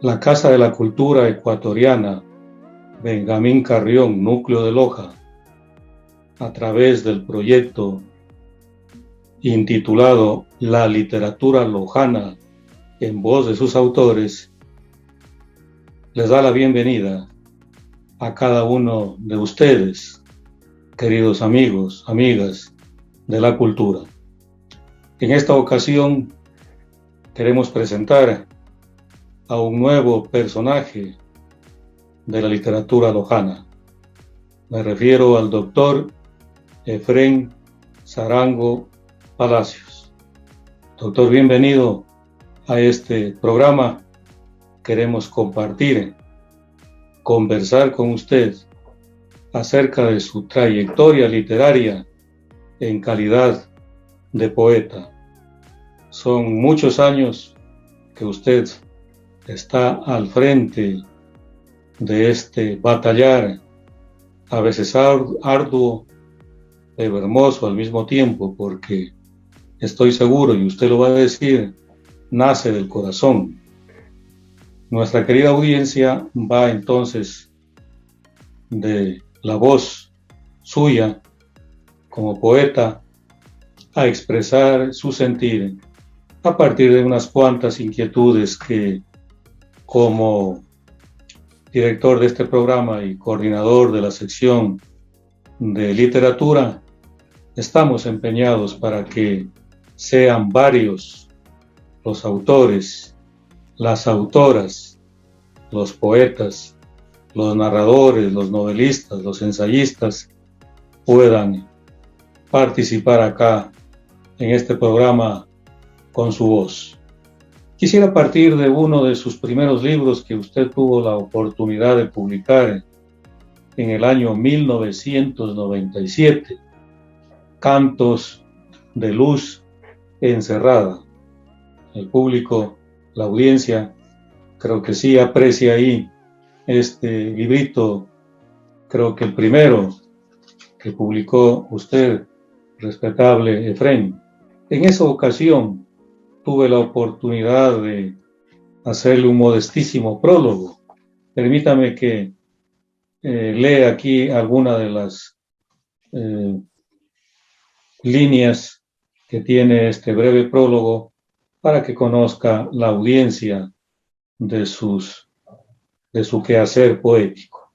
La Casa de la Cultura Ecuatoriana, Benjamín Carrión, Núcleo de Loja, a través del proyecto intitulado La Literatura Lojana en voz de sus autores, les da la bienvenida a cada uno de ustedes, queridos amigos, amigas de la cultura. En esta ocasión queremos presentar a un nuevo personaje de la literatura lojana. Me refiero al doctor Efrén Sarango Palacios. Doctor, bienvenido a este programa. Queremos compartir, conversar con usted acerca de su trayectoria literaria en calidad de poeta. Son muchos años que usted está al frente de este batallar, a veces arduo, pero hermoso al mismo tiempo, porque estoy seguro, y usted lo va a decir, nace del corazón. Nuestra querida audiencia va entonces de la voz suya como poeta a expresar su sentir a partir de unas cuantas inquietudes que, como director de este programa y coordinador de la sección de literatura, estamos empeñados para que sean varios los autores, las autoras, los poetas, los narradores, los novelistas, los ensayistas puedan participar acá en este programa con su voz. Quisiera partir de uno de sus primeros libros que usted tuvo la oportunidad de publicar en el año 1997, Cantos de Luz Encerrada. El público, la audiencia, creo que sí aprecia ahí este librito, creo que el primero que publicó usted, respetable Efrén. En esa ocasión tuve la oportunidad de hacerle un modestísimo prólogo. Permítame que lea aquí alguna de las líneas que tiene este breve prólogo para que conozca la audiencia de su quehacer poético.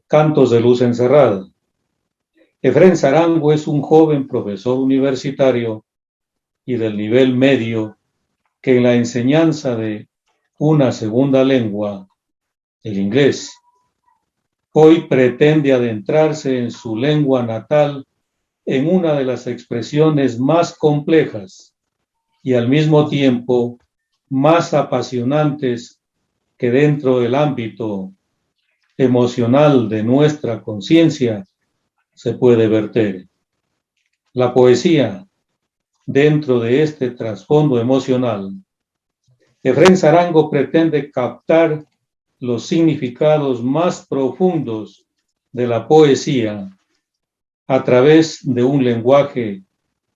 Cantos de Luz Encerrada. Efrén Sarango es un joven profesor universitario y del nivel medio que en la enseñanza de una segunda lengua, el inglés, hoy pretende adentrarse en su lengua natal en una de las expresiones más complejas y al mismo tiempo más apasionantes que dentro del ámbito emocional de nuestra conciencia se puede verter. La poesía. Dentro de este trasfondo emocional, Efrén Sarango pretende captar los significados más profundos de la poesía a través de un lenguaje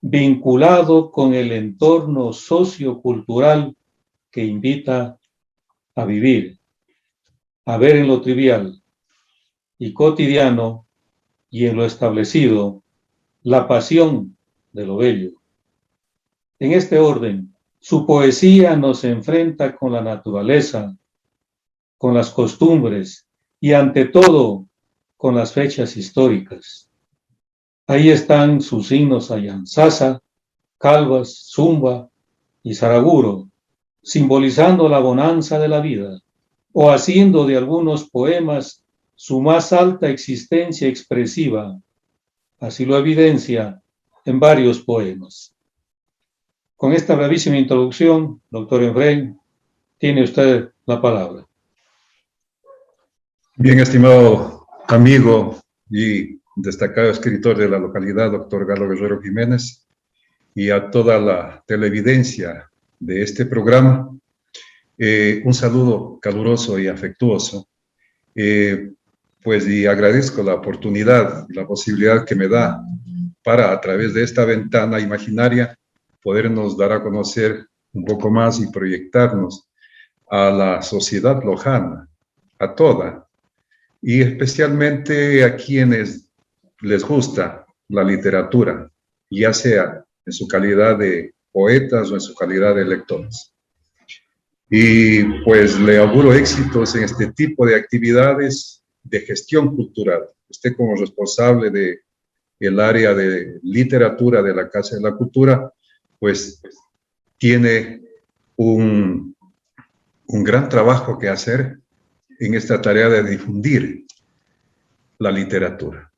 vinculado con el entorno sociocultural que invita a vivir, a ver en lo trivial y cotidiano y en lo establecido la pasión de lo bello. En este orden, su poesía nos enfrenta con la naturaleza, con las costumbres y ante todo con las fechas históricas. Ahí están sus signos Ayansasa, Calvas, Zumba y Saraguro, simbolizando la bonanza de la vida, o haciendo de algunos poemas su más alta existencia expresiva. Así lo evidencia en varios poemas. Con esta brevísima introducción, doctor Efrén, tiene usted la palabra. Bien, estimado amigo y destacado escritor de la localidad, doctor Galo Guerrero Jiménez, y a toda la televidencia de este programa, un saludo caluroso y afectuoso, y agradezco la oportunidad, la posibilidad que me da para, a través de esta ventana imaginaria, podernos dar a conocer un poco más y proyectarnos a la sociedad lojana, a toda, y especialmente a quienes les gusta la literatura, ya sea en su calidad de poetas o en su calidad de lectores. Y pues le auguro éxitos en este tipo de actividades de gestión cultural. Usted como responsable del área de literatura de la Casa de la Cultura, pues tiene un gran trabajo que hacer en esta tarea de difundir la literatura.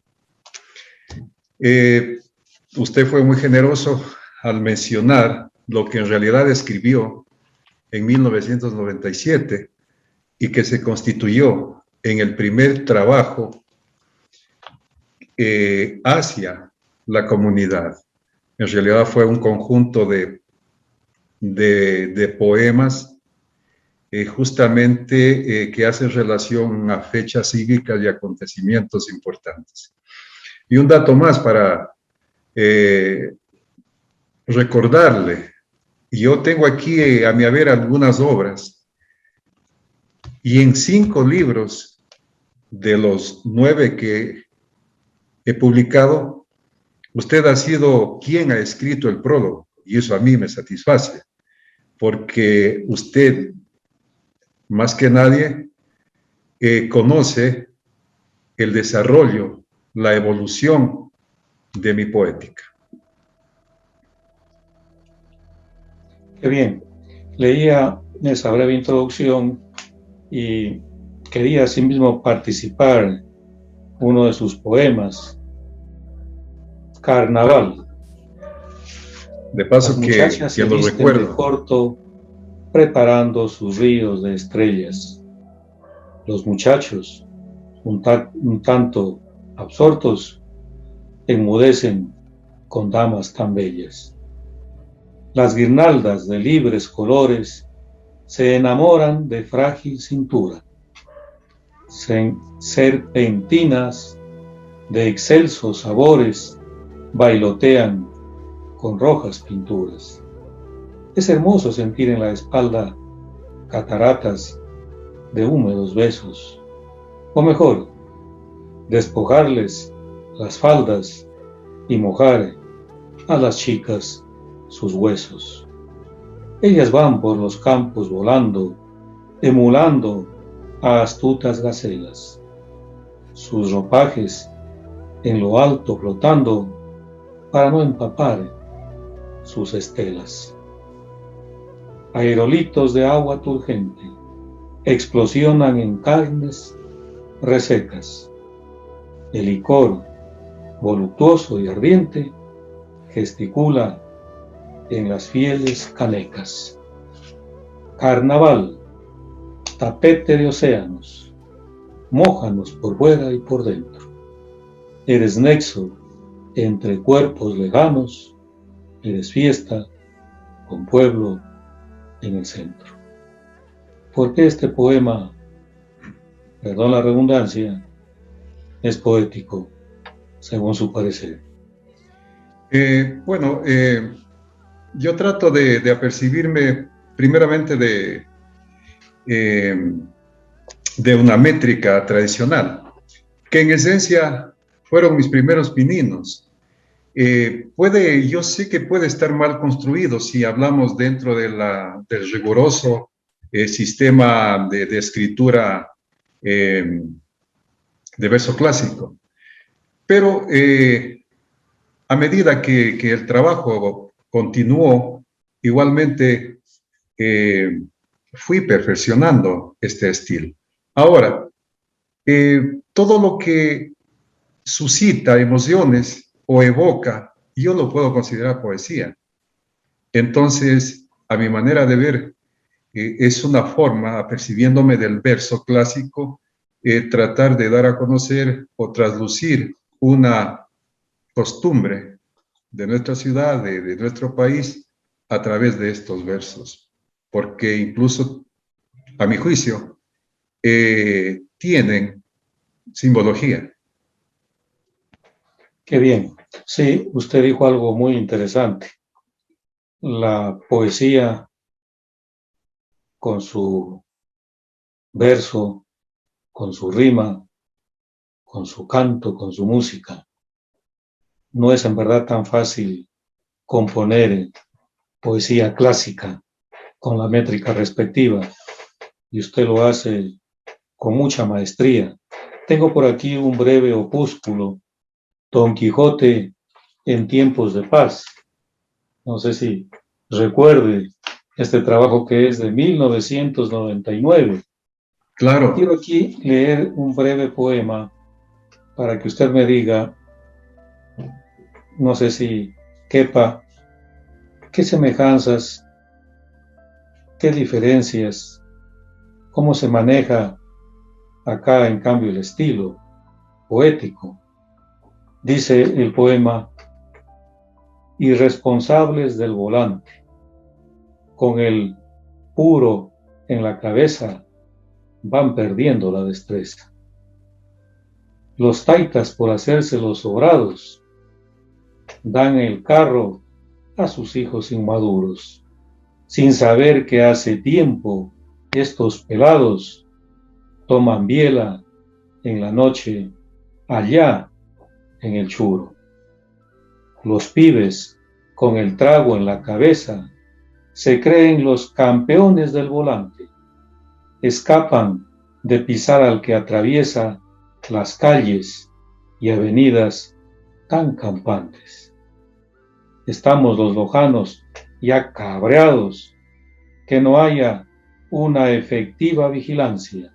Usted fue muy generoso al mencionar lo que en realidad escribió en 1997 y que se constituyó en el primer trabajo hacia la comunidad. En realidad fue un conjunto de poemas justamente que hacen relación a fechas cívicas y acontecimientos importantes. Y un dato más para recordarle. Yo tengo aquí a mi haber algunas obras y en 5 libros de los 9 que he publicado, usted ha sido quien ha escrito el prólogo y eso a mí me satisface porque usted, más que nadie, conoce el desarrollo, la evolución de mi poética. Qué bien. Leía esa breve introducción y quería asimismo participar en uno de sus poemas, Carnaval. De paso que lo recuerdo. De corto, preparando sus ríos de estrellas. Los muchachos, un tanto absortos, enmudecen con damas tan bellas. Las guirnaldas de libres colores se enamoran de frágil cintura. Serpentinas de excelsos sabores bailotean con rojas pinturas. Es hermoso sentir en la espalda cataratas de húmedos besos, o mejor, despojarles las faldas y mojar a las chicas sus huesos. Ellas van por los campos volando, emulando a astutas gacelas. Sus ropajes en lo alto flotando para no empapar sus estelas. Aerolitos de agua turgente explosionan en carnes resecas. El licor, voluptuoso y ardiente, gesticula en las fieles canecas. Carnaval, tapete de océanos, mójanos por fuera y por dentro. Eres nexo entre cuerpos lejanos, eres fiesta con pueblo en el centro. Porque este poema, perdón la redundancia, es poético, según su parecer. Yo trato de apercibirme primeramente de una métrica tradicional, que en esencia fueron mis primeros pininos. Yo sé que puede estar mal construido si hablamos dentro del riguroso sistema de escritura de verso clásico, pero a medida que el trabajo continuó, igualmente fui perfeccionando este estilo. Ahora, todo lo que suscita emociones o evoca, yo lo puedo considerar poesía. Entonces, a mi manera de ver, es una forma, apercibiéndome del verso clásico, tratar de dar a conocer o traslucir una costumbre de nuestra ciudad, de nuestro país, a través de estos versos. Porque incluso, a mi juicio, tienen simbología. Qué bien. Sí, usted dijo algo muy interesante. La poesía, con su verso, con su rima, con su canto, con su música. No es en verdad tan fácil componer poesía clásica con la métrica respectiva, y usted lo hace con mucha maestría. Tengo por aquí un breve opúsculo, Don Quijote en tiempos de paz. No sé si recuerde este trabajo, que es de 1999. Claro, Quiero aquí leer un breve poema para que usted me diga, no sé si quepa, qué semejanzas, qué diferencias, cómo se maneja acá en cambio el estilo poético. Dice el poema: irresponsables del volante, con el puro en la cabeza, van perdiendo la destreza. Los taitas, por hacerse los sobrados, dan el carro a sus hijos inmaduros, sin saber que hace tiempo estos pelados toman biela en la noche allá en el churo. Los pibes, con el trago en la cabeza, se creen los campeones del volante, escapan de pisar al que atraviesa las calles y avenidas tan campantes. Estamos los lojanos ya cabreados, que no haya una efectiva vigilancia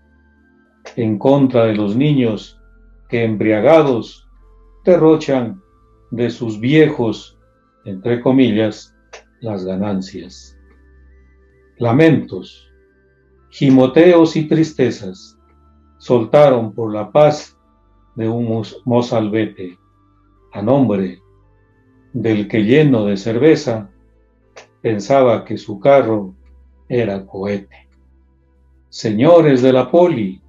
en contra de los niños que, embriagados, derrochan de sus viejos, entre comillas, las ganancias. Lamentos, gimoteos y tristezas soltaron por la paz de un mozalbete, a nombre del que, lleno de cerveza, pensaba que su carro era cohete. Señores de la poli,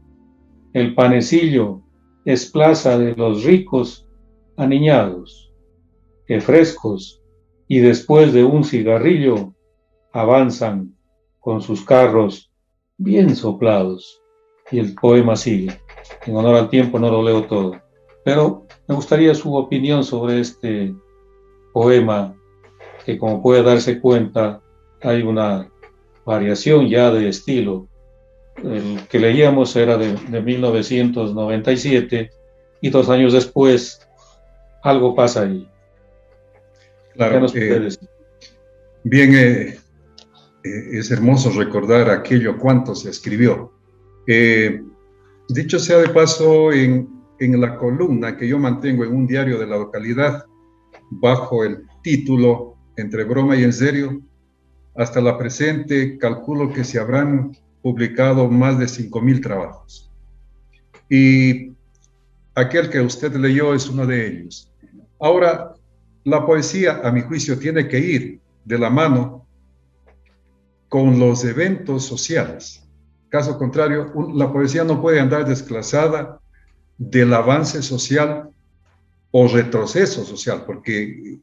el panecillo es plaza de los ricos aniñados, que frescos y después de un cigarrillo avanzan con sus carros bien soplados. Y el poema sigue. En honor al tiempo no lo leo todo, pero me gustaría su opinión sobre este poema, que, como puede darse cuenta, hay una variación ya de estilo. El que leíamos era de 1997, y 2 años después algo pasa ahí. ¿Qué claro. nos puede decir? Bien, es hermoso recordar aquello cuánto se escribió. Dicho sea de paso, en la columna que yo mantengo en un diario de la localidad, bajo el título Entre broma y en serio, hasta la presente calculo que se habrán publicado más de 5,000 trabajos. Y aquel que usted leyó es uno de ellos. Ahora, la poesía, a mi juicio, tiene que ir de la mano con los eventos sociales. Caso contrario, la poesía no puede andar desclasada del avance social o retroceso social, porque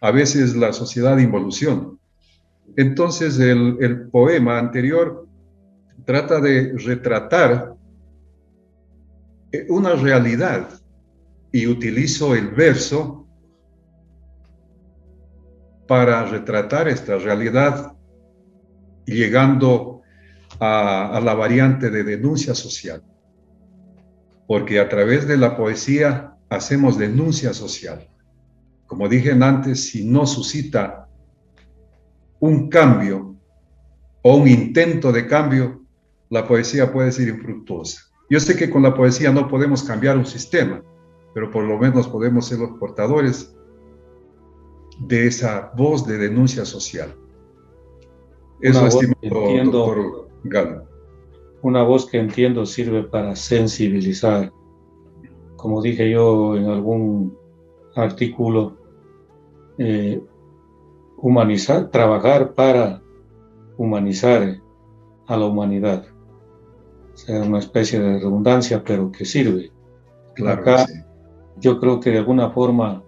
a veces la sociedad involuciona. Entonces, el poema anterior trata de retratar una realidad, y utilizo el verso para retratar esta realidad, llegando a la variante de denuncia social, porque a través de la poesía hacemos denuncia social. Como dije antes, si no suscita un cambio o un intento de cambio, la poesía puede ser infructuosa. Yo sé que con la poesía no podemos cambiar un sistema, pero por lo menos podemos ser los portadores de esa voz de denuncia social. Eso, estimado doctor Galo. Una voz que, entiendo, sirve para sensibilizar. Como dije yo en algún artículo, humanizar, trabajar para humanizar a la humanidad. O sea, una especie de redundancia, pero que sirve. Claro. Acá sí. Yo creo que de alguna forma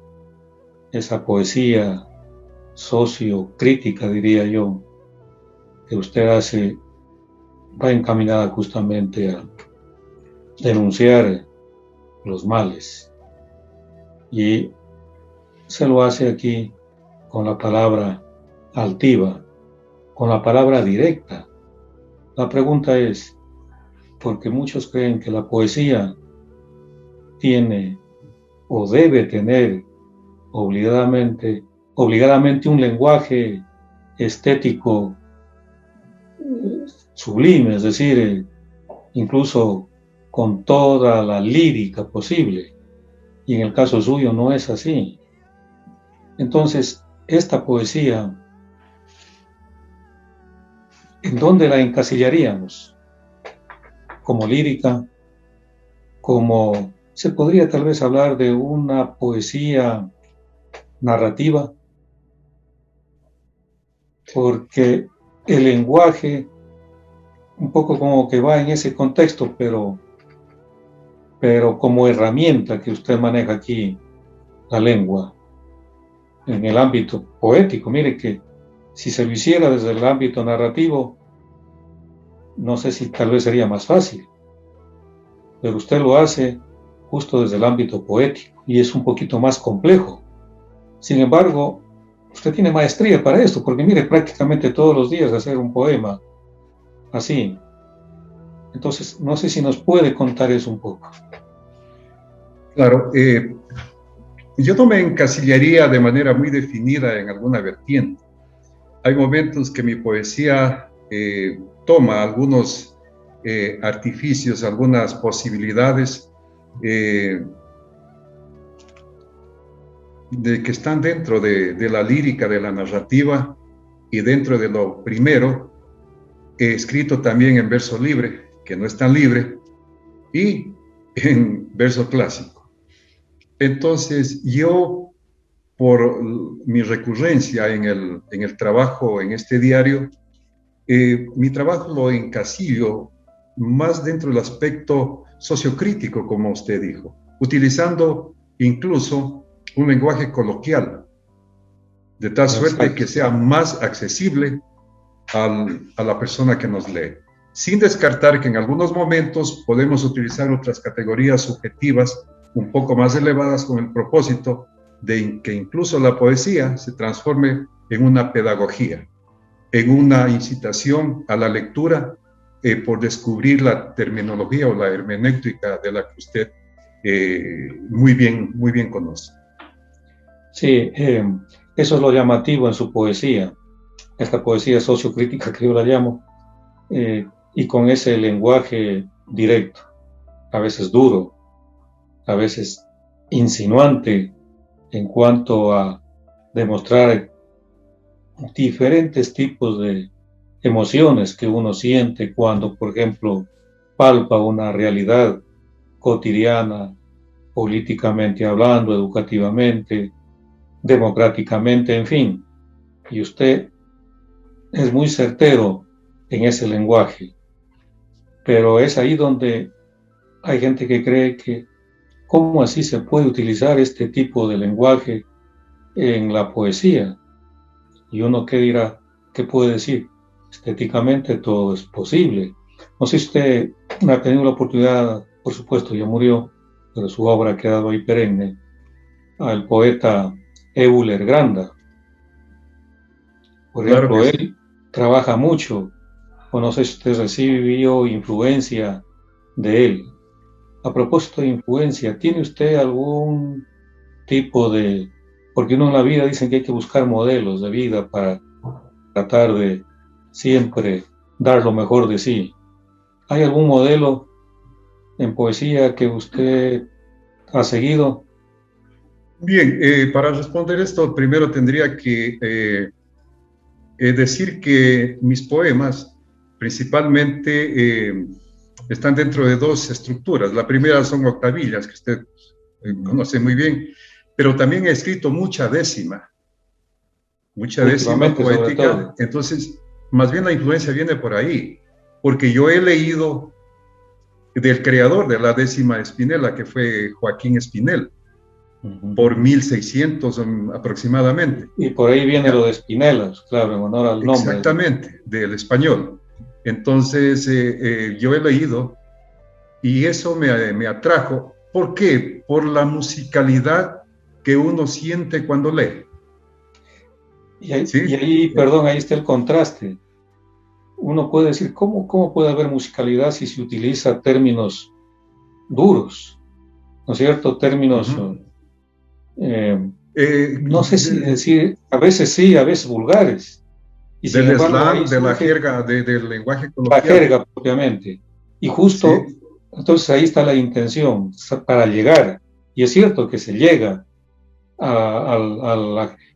esa poesía sociocrítica, diría yo, que usted hace, va encaminada justamente a denunciar los males. Y se lo hace aquí con la palabra altiva, con la palabra directa. La pregunta es, porque muchos creen que la poesía tiene o debe tener obligadamente un lenguaje estético sublime, es decir, incluso con toda la lírica posible. Y en el caso suyo no es así. Entonces, esta poesía, ¿en dónde la encasillaríamos? Como lírica, como se podría tal vez hablar de una poesía narrativa, porque el lenguaje un poco como que va en ese contexto, pero como herramienta que usted maneja aquí, la lengua, en el ámbito poético. Mire que si se lo hiciera desde el ámbito narrativo, no sé si tal vez sería más fácil, pero usted lo hace justo desde el ámbito poético y es un poquito más complejo. Sin embargo, usted tiene maestría para esto, porque mire, prácticamente todos los días hacer un poema así. Entonces, no sé si nos puede contar eso un poco. Claro, yo no me encasillaría de manera muy definida en alguna vertiente. Hay momentos que mi poesía toma algunos artificios, algunas posibilidades de que están dentro de la lírica, de la narrativa, y dentro de lo primero, he escrito también en verso libre, que no es tan libre, y en verso clásico. Entonces, yo, por mi recurrencia en el trabajo, en este diario, mi trabajo lo encasillo más dentro del aspecto sociocrítico, como usted dijo, utilizando incluso un lenguaje coloquial, de tal suerte que sea más accesible a la persona que nos lee, sin descartar que en algunos momentos podemos utilizar otras categorías subjetivas un poco más elevadas con el propósito de que incluso la poesía se transforme en una pedagogía, en una incitación a la lectura por descubrir la terminología o la hermenéutica de la que usted muy bien conoce. Sí, eso es lo llamativo en su poesía, esta poesía sociocrítica que yo la llamo, y con ese lenguaje directo, a veces duro, a veces insinuante en cuanto a demostrar diferentes tipos de emociones que uno siente cuando, por ejemplo, palpa una realidad cotidiana, políticamente hablando, educativamente, democráticamente, en fin. Y usted es muy certero en ese lenguaje, pero es ahí donde hay gente que cree que ¿cómo así se puede utilizar este tipo de lenguaje en la poesía? Y uno qué dirá, ¿qué puede decir? Estéticamente todo es posible. No sé si usted ha tenido la oportunidad, por supuesto ya murió, pero su obra ha quedado ahí perenne, al poeta Euler Granda. Por ejemplo, Claro que él trabaja mucho, o no sé si usted recibió influencia de él. A propósito de influencia, ¿tiene usted algún tipo de... Porque uno en la vida dicen que hay que buscar modelos de vida para tratar de siempre dar lo mejor de sí. ¿Hay algún modelo en poesía que usted ha seguido? Bien, para responder esto, primero tendría que decir que mis poemas principalmente están dentro de dos estructuras. La primera son octavillas, que usted conoce muy bien, pero también he escrito mucha décima poética. Entonces, más bien la influencia viene por ahí, porque yo he leído del creador de la décima Espinela, que fue Joaquín Espinel, por 1600 aproximadamente. Y por ahí viene lo de Espinelas, claro, en honor al nombre. Exactamente, del español. Entonces, yo he leído y eso me atrajo. ¿Por qué? Por la musicalidad que uno siente cuando lee. Y ¿Sí? ahí, perdón, ahí está el contraste. Uno puede decir, ¿cómo puede haber musicalidad si se utiliza términos duros? ¿No es cierto? Términos, Ujú. no sé si decir, a veces sí, a veces vulgares. Y sin Del embargo, ahí slang, de la surge jerga, del lenguaje la coloquial. jerga propiamente. Y justo, Sí, entonces ahí está la intención para llegar. Y es cierto que se llega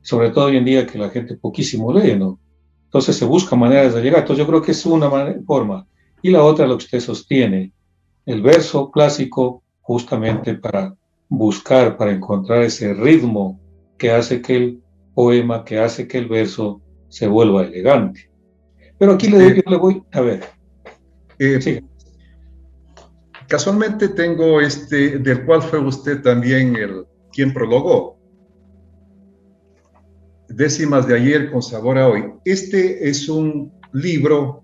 sobre todo hoy en día que la gente poquísimo lee, ¿no? Entonces se busca maneras de llegar. Entonces yo creo que es una forma. Y la otra, lo que usted sostiene, el verso clásico, justamente para buscar, para encontrar ese ritmo que hace que el poema, que hace que el verso se vuelva elegante. Pero aquí yo eh, le voy, a ver, eh, sí, casualmente tengo del cual fue usted también quien prologó, Décimas de ayer con sabor a hoy. Este es un libro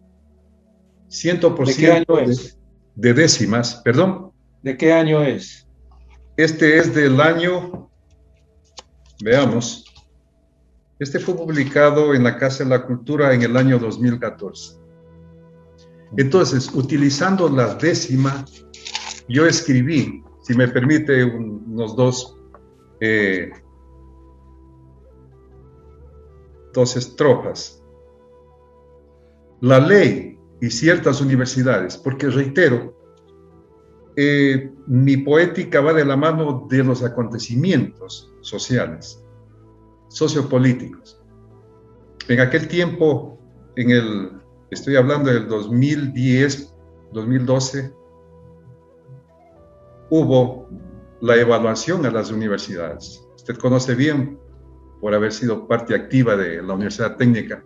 ¿de qué año 100% es? de décimas, perdón. ¿De qué año es? Este es del año, veamos, este fue publicado en la Casa de la Cultura en el año 2014. Entonces, utilizando las décimas, yo escribí, si me permite, unos eh, dos estrofas. La ley y ciertas universidades, porque reitero, mi poética va de la mano de los acontecimientos sociales, sociopolíticos. En aquel tiempo, estoy hablando del 2010, 2012, hubo la evaluación a las universidades. Usted conoce bien por haber sido parte activa de la Universidad Técnica.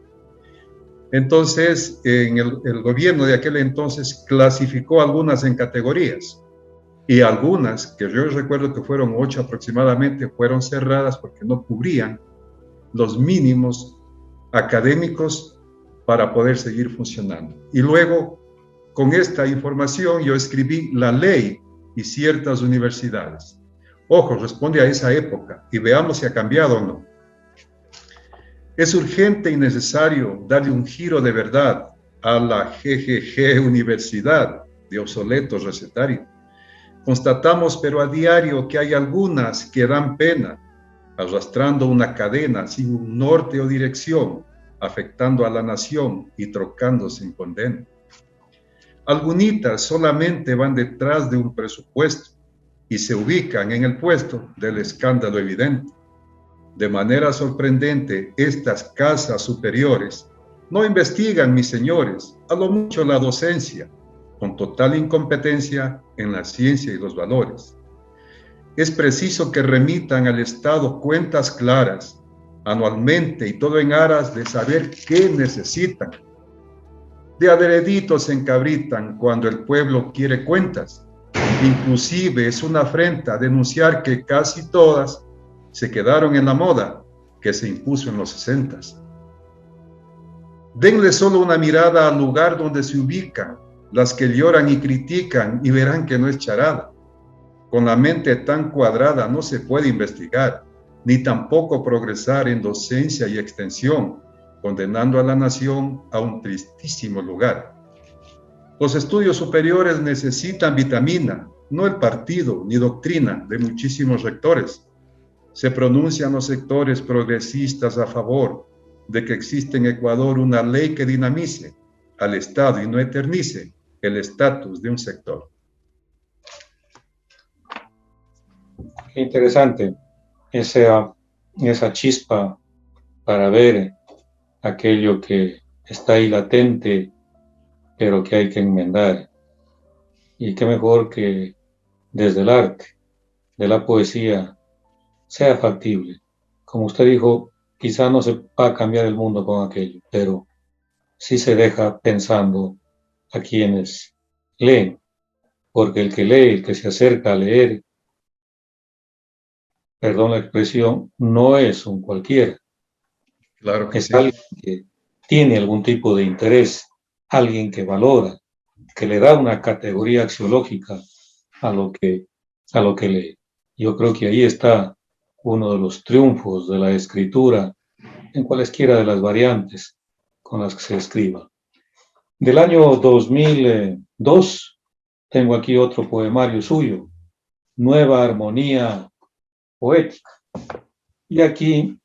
Entonces, el gobierno de aquel entonces clasificó algunas en categorías y algunas, que yo recuerdo que fueron 8 aproximadamente, fueron cerradas porque no cubrían los mínimos académicos para poder seguir funcionando. Y luego, con esta información, yo escribí la ley y ciertas universidades. Ojo, responde a esa época y veamos si ha cambiado o no. Es urgente y necesario darle un giro de verdad a la GGG Universidad de obsoleto recetario. Constatamos, pero a diario, que hay algunas que dan pena, arrastrando una cadena sin un norte o dirección, afectando a la nación y trocándose en condena. Algunitas solamente van detrás de un presupuesto y se ubican en el puesto del escándalo evidente. De manera sorprendente, estas casas superiores no investigan, mis señores, a lo mucho la docencia, con total incompetencia en la ciencia y los valores. Es preciso que remitan al Estado cuentas claras, anualmente y todo en aras de saber qué necesitan. De adreditos se encabritan cuando el pueblo quiere cuentas. Inclusive es una afrenta denunciar que casi todas se quedaron en la moda que se impuso en los 60. Denle solo una mirada al lugar donde se ubican las que lloran y critican y verán que no es charada. Con la mente tan cuadrada no se puede investigar, ni tampoco progresar en docencia y extensión, condenando a la nación a un tristísimo lugar. Los estudios superiores necesitan vitamina, no el partido ni doctrina de muchísimos rectores. Se pronuncian los sectores progresistas a favor de que existe en Ecuador una ley que dinamice al Estado y no eternice el estatus de un sector. qué interesante esa chispa para ver aquello que está ahí latente, pero que hay que enmendar. Y qué mejor que desde el arte, de la poesía, sea factible. Como usted dijo, quizá no se va a cambiar el mundo con aquello, pero sí se deja pensando a quienes leen, porque el que lee, el que se acerca a leer, perdón la expresión, no es un cualquiera, Claro que es sí. alguien que tiene algún tipo de interés alguien que valora, que le da una categoría axiológica a lo que lee. Yo creo que ahí está uno de los triunfos de la escritura en cualesquiera de las variantes con las que se escriba. Del año 2002 tengo aquí otro poemario suyo, Nueva Armonía Poética. Y aquí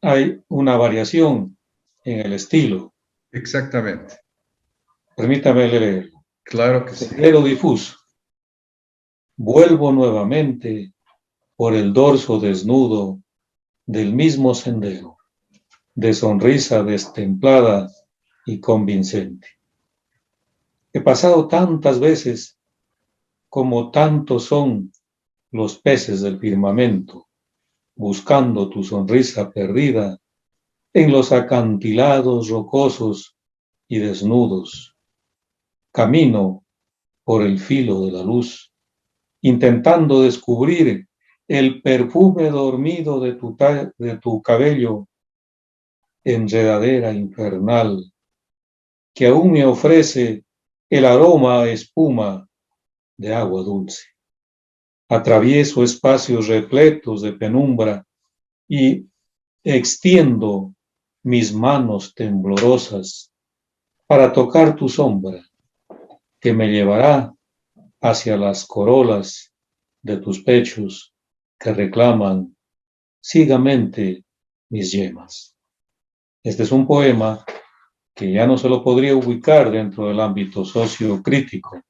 hay una variación en el estilo. Exactamente. Permítame leerlo. Claro que sí. Sendero difuso. Vuelvo nuevamente por el dorso desnudo del mismo sendero, de sonrisa destemplada y convincente. He pasado tantas veces como tantos son los peces del firmamento, buscando tu sonrisa perdida en los acantilados rocosos y desnudos. Camino por el filo de la luz, intentando descubrir el perfume dormido de tu cabello, enredadera infernal, que aún me ofrece el aroma a espuma de agua dulce. Atravieso espacios repletos de penumbra y extiendo mis manos temblorosas para tocar tu sombra, que me llevará hacia las corolas de tus pechos que reclaman ciegamente mis yemas. Este es un poema que ya no se lo podría ubicar dentro del ámbito sociocrítico,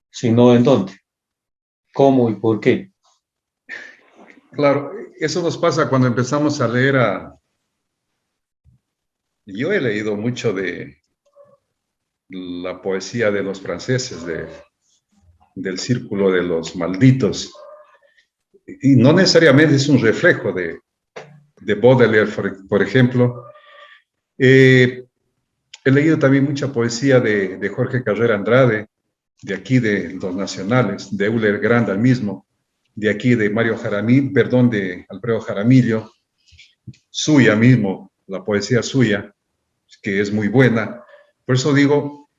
sino en dónde, cómo y por qué. Claro, eso nos pasa cuando empezamos a leer Yo he leído mucho de la poesía de los franceses, del Círculo de los Malditos, y no necesariamente es un reflejo de Baudelaire, por ejemplo. He leído también mucha poesía de Jorge Carrera Andrade, de aquí de los nacionales, de Euler Granda mismo, de aquí de de Alfredo Jaramillo, suya mismo, la poesía suya, que es muy buena. Por eso digo,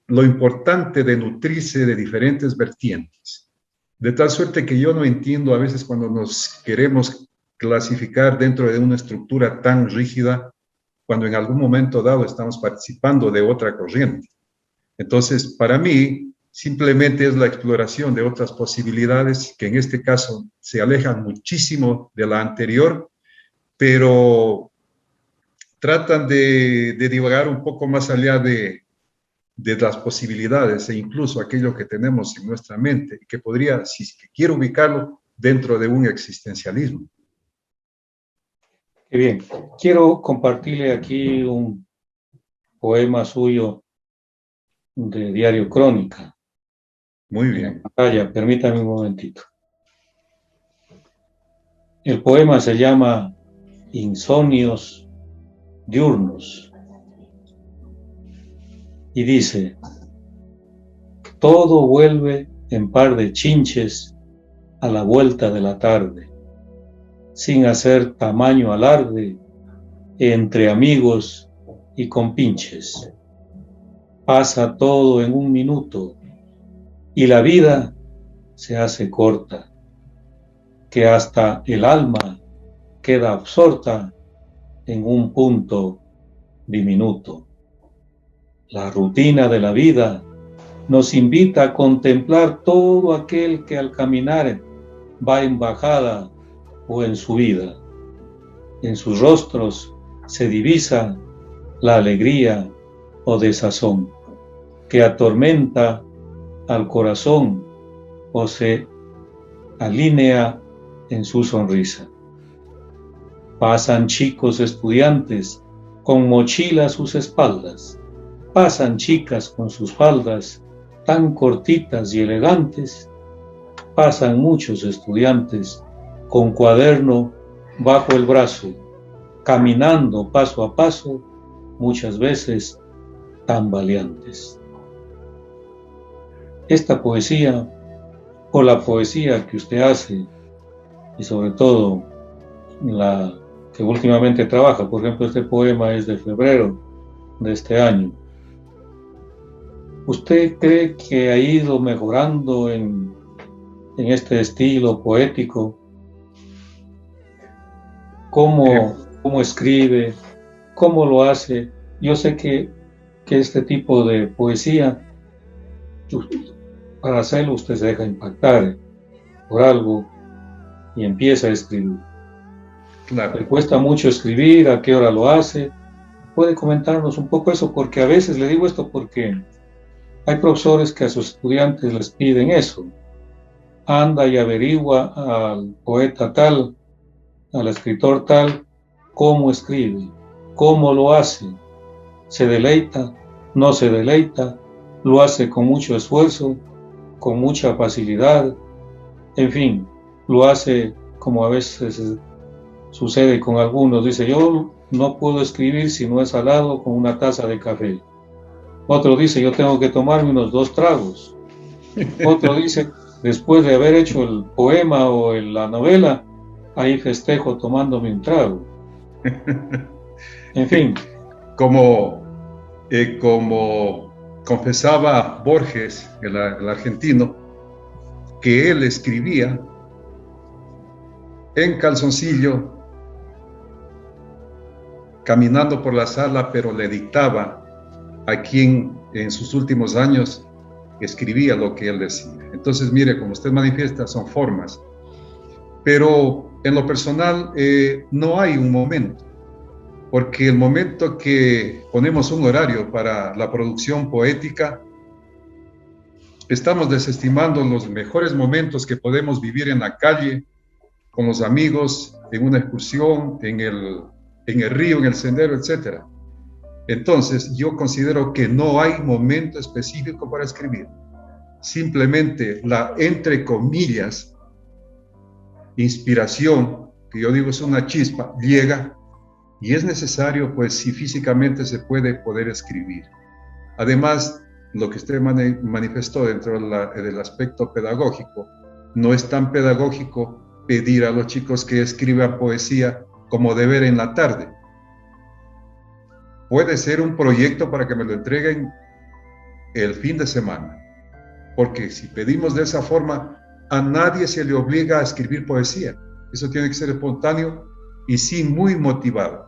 lo importante de nutrirse de diferentes vertientes, de tal suerte que yo no entiendo a veces cuando nos queremos clasificar dentro de una estructura tan rígida, cuando en algún momento dado estamos participando de otra corriente. Entonces, para mí, simplemente es la exploración de otras posibilidades que en este caso se alejan muchísimo de la anterior, pero tratan de divagar un poco más allá de las posibilidades e incluso aquello que tenemos en nuestra mente, que podría, si quiero ubicarlo, dentro de un existencialismo. Qué bien. Quiero compartirle aquí un poema suyo de Diario Crónica. Muy bien. Pantalla, permítame un momentito. El poema se llama Insomnios diurnos y dice: todo vuelve en par de chinches a la vuelta de la tarde, sin hacer tamaño alarde entre amigos y compinches. Pasa todo en un minuto y la vida se hace corta, que hasta el alma queda absorta en un punto diminuto. La rutina de la vida nos invita a contemplar todo aquel que al caminar va en bajada o en subida. En sus rostros se divisa la alegría o desazón que atormenta al corazón o se alinea en su sonrisa. Pasan chicos estudiantes con mochila a sus espaldas, pasan chicas con sus faldas tan cortitas y elegantes, pasan muchos estudiantes con cuaderno bajo el brazo, caminando paso a paso, muchas veces tambaleantes. Esta poesía, o la poesía que usted hace, y sobre todo la que últimamente trabaja, por ejemplo, este poema es de febrero de este año, ¿Usted cree que ha ido mejorando en este estilo poético? ¿Cómo escribe? ¿Cómo lo hace? Yo sé que este tipo de poesía, para hacerlo usted se deja impactar por algo y empieza a escribir. Claro. Le cuesta mucho escribir, ¿a qué hora lo hace? ¿Puede comentarnos un poco eso? Porque a veces le digo esto porque hay profesores que a sus estudiantes les piden eso. Anda y averigua al poeta tal, al escritor tal, cómo escribe, cómo lo hace, se deleita, no se deleita, lo hace con mucho esfuerzo, con mucha facilidad, en fin, lo hace como a veces sucede con algunos. Dice, yo no puedo escribir si no es al lado con una taza de café. Otro dice, yo tengo que tomarme unos 2 tragos. Otro dice, después de haber hecho el poema o la novela, ahí festejo tomándome un trago. En fin. Como confesaba Borges, el argentino, que él escribía en calzoncillo, caminando por la sala, pero le dictaba a quien en sus últimos años escribía lo que él decía. Entonces, mire, como usted manifiesta, son formas. Pero en lo personal no hay un momento, porque el momento que ponemos un horario para la producción poética, estamos desestimando los mejores momentos que podemos vivir en la calle, con los amigos, en una excursión, en el río, en el sendero, etc. Entonces, yo considero que no hay momento específico para escribir. Simplemente la, entre comillas, inspiración, que yo digo es una chispa, llega y es necesario, pues, si físicamente se puede poder escribir. Además, lo que usted manifestó dentro del aspecto pedagógico, no es tan pedagógico pedir a los chicos que escriban poesía como deber en la tarde. Puede ser un proyecto para que me lo entreguen el fin de semana, porque si pedimos de esa forma, a nadie se le obliga a escribir poesía. Eso tiene que ser espontáneo y sí muy motivado.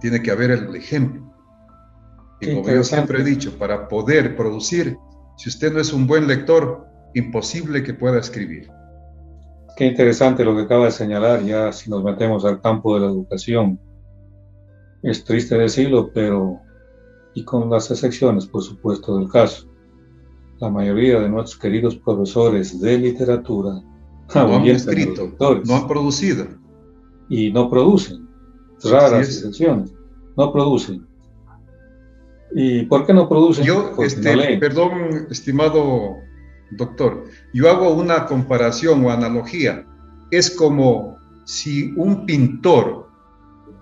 Tiene que haber el ejemplo. Y como yo siempre he dicho, para poder producir, si usted no es un buen lector, imposible que pueda escribir. Qué interesante lo que acaba de señalar, ya si nos metemos al campo de la educación. Es triste decirlo, pero, y con las excepciones, por supuesto, del caso, la mayoría de nuestros queridos profesores de literatura no han escrito, no han producido. Y no producen, raras excepciones, no producen. ¿Y por qué no producen? Yo, no leen. Perdón, estimado doctor, yo hago una comparación o analogía. Es como si un pintor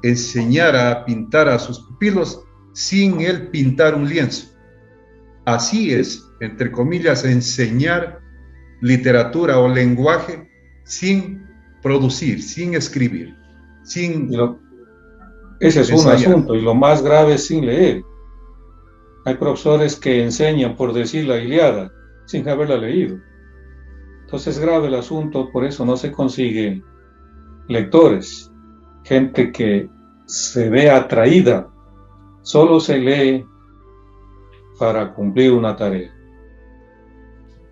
enseñara a pintar a sus pupilos sin él pintar un lienzo. Así es, entre comillas, enseñar literatura o lenguaje sin producir, sin escribir, sin... Ese es un asunto, y lo más grave es sin leer. Hay profesores que enseñan por decir la Ilíada sin haberla leído. Entonces es grave el asunto, por eso no se consiguen lectores, gente que se ve atraída, solo se lee para cumplir una tarea.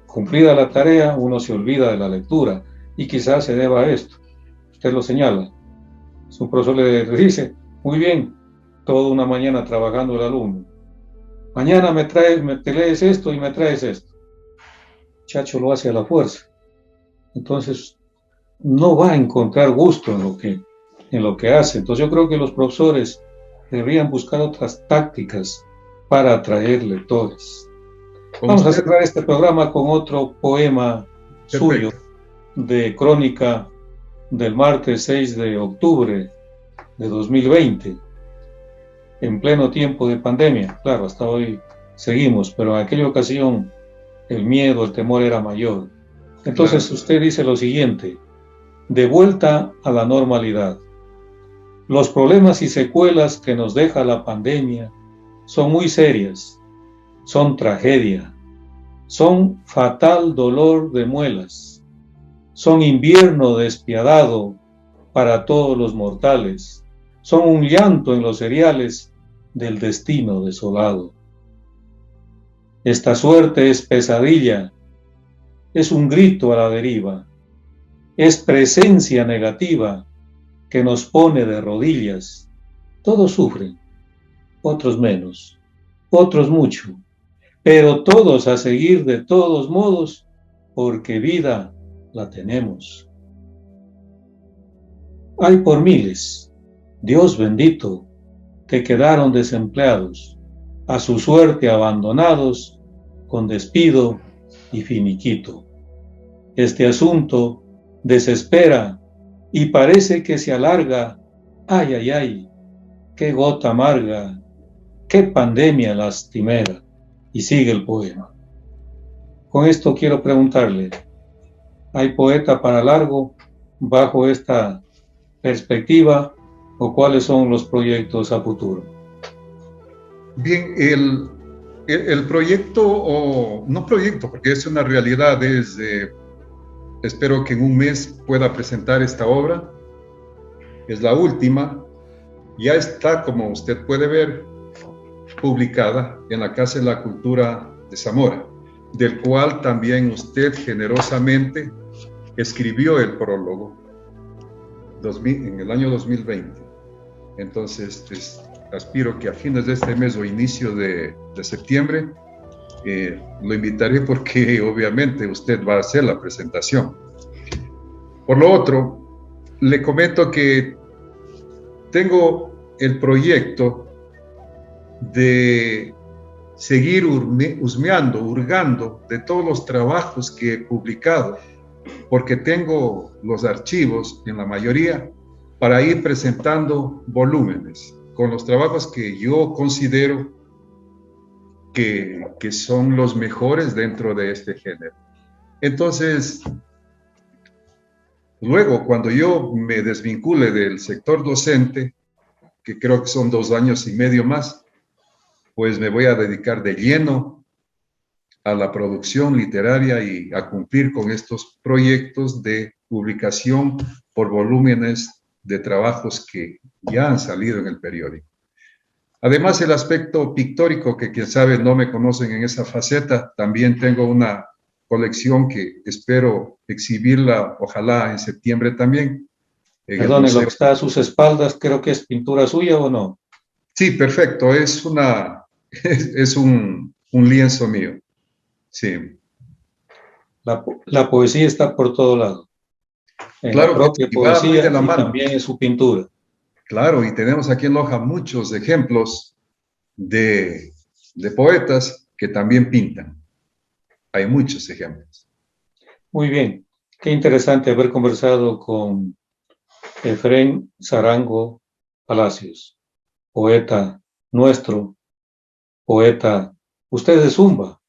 Cumplida la tarea, uno se olvida de la lectura, y quizás se deba a esto. Usted lo señala. Su profesor le dice, muy bien, toda una mañana trabajando el alumno. Mañana te lees esto y me traes esto. Chacho lo hace a la fuerza. Entonces, no va a encontrar gusto en lo que hace. Entonces, yo creo que los profesores deberían buscar otras tácticas para atraer lectores. Vamos a cerrar este programa con otro poema suyo de crónica del martes 6 de octubre de 2020, en pleno tiempo de pandemia. Claro, hasta hoy seguimos, pero en aquella ocasión el miedo, el temor era mayor. Entonces usted dice lo siguiente: de vuelta a la normalidad. Los problemas y secuelas que nos deja la pandemia son muy serias. son tragedia, son fatal dolor de muelas, son invierno despiadado para todos los mortales, son un llanto en los cereales del destino desolado. Esta suerte es pesadilla, es un grito a la deriva, es presencia negativa que nos pone de rodillas. Todos sufren, otros menos, otros mucho, pero todos a seguir de todos modos, porque vida la tenemos. Hay por miles, Dios bendito, que quedaron desempleados, a su suerte abandonados, con despido y finiquito. Este asunto desespera y parece que se alarga. Ay, ay, ay, qué gota amarga, qué pandemia lastimera. Y sigue el poema. Con esto quiero preguntarle, ¿hay poeta para largo bajo esta perspectiva o cuáles son los proyectos a futuro? Bien, el proyecto, o no proyecto, porque es una realidad, espero que en un mes pueda presentar esta obra. Es la última, ya está, como usted puede ver, publicada en la Casa de la Cultura de Zamora, del cual también usted generosamente escribió el prólogo en el año 2020. Entonces, aspiro que a fines de este mes o inicio de septiembre lo invitaré, porque obviamente usted va a hacer la presentación. Por lo otro, le comento que tengo el proyecto de seguir hurgando de todos los trabajos que he publicado, porque tengo los archivos en la mayoría para ir presentando volúmenes con los trabajos que yo considero que son los mejores dentro de este género. Entonces, luego, cuando yo me desvincule del sector docente, que creo que son 2 años y medio más, pues me voy a dedicar de lleno a la producción literaria y a cumplir con estos proyectos de publicación por volúmenes de trabajos que ya han salido en el periódico. Además, el aspecto pictórico, que quién sabe no me conocen en esa faceta, también tengo una colección que espero exhibirla, ojalá en septiembre también. Perdone, lo que está a sus espaldas, creo que es pintura suya, ¿o no? Sí, perfecto, es un lienzo mío. Sí. La poesía está por todo lado. En claro, la propia poesía y también en su pintura. Claro, y tenemos aquí en Loja muchos ejemplos de poetas que también pintan. Hay muchos ejemplos. Muy bien. Qué interesante haber conversado con Efrén Zarango Palacios, poeta nuestro, poeta, usted es de Zumba,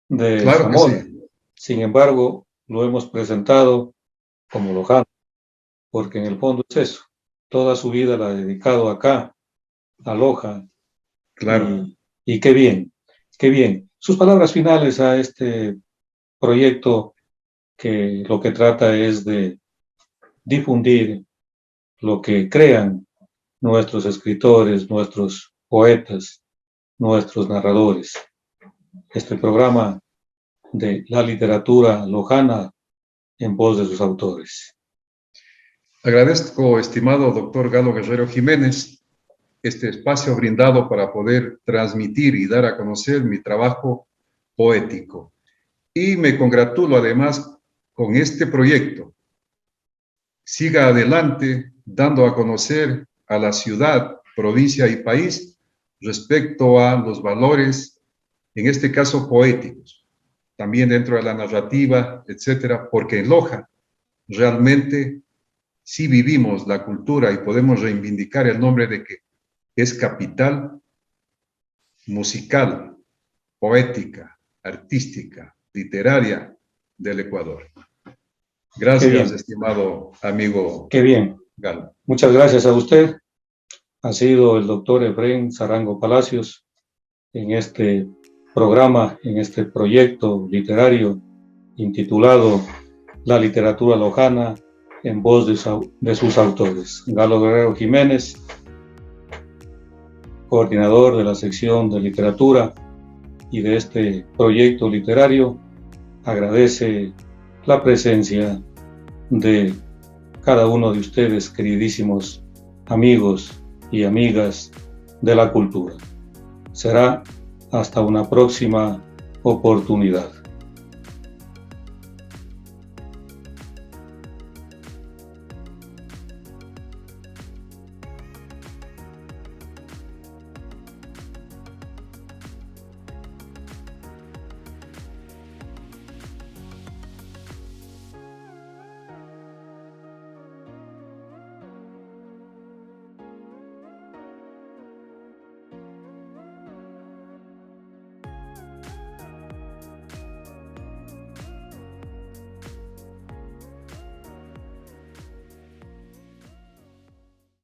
de claro Zamora. Sí. Sin embargo, lo hemos presentado como lojano, porque en el fondo es eso. Toda su vida la ha dedicado acá, a Loja. Claro. Y qué bien, qué bien. Sus palabras finales a este proyecto, que lo que trata es de difundir lo que crean nuestros escritores, nuestros poetas, nuestros narradores. Este programa de la literatura lojana en voz de sus autores. Agradezco, estimado doctor Galo Guerrero Jiménez, este espacio brindado para poder transmitir y dar a conocer mi trabajo poético. Y me congratulo además con este proyecto. Siga adelante dando a conocer a la ciudad, provincia y país respecto a los valores, en este caso poéticos, también dentro de la narrativa, etcétera, porque en Loja realmente sí vivimos la cultura y podemos reivindicar el nombre de que es capital musical, poética, artística, literaria del Ecuador. Gracias, estimado amigo. Qué bien. Galo. Muchas gracias a usted. Ha sido el doctor Efrén Zarango Palacios en este programa, en este proyecto literario intitulado La literatura lojana en voz de sus autores. Galo Guerrero Jiménez, coordinador de la sección de literatura y de este proyecto literario, agradece la presencia de cada uno de ustedes, queridísimos amigos y amigas de la cultura. Será hasta una próxima oportunidad.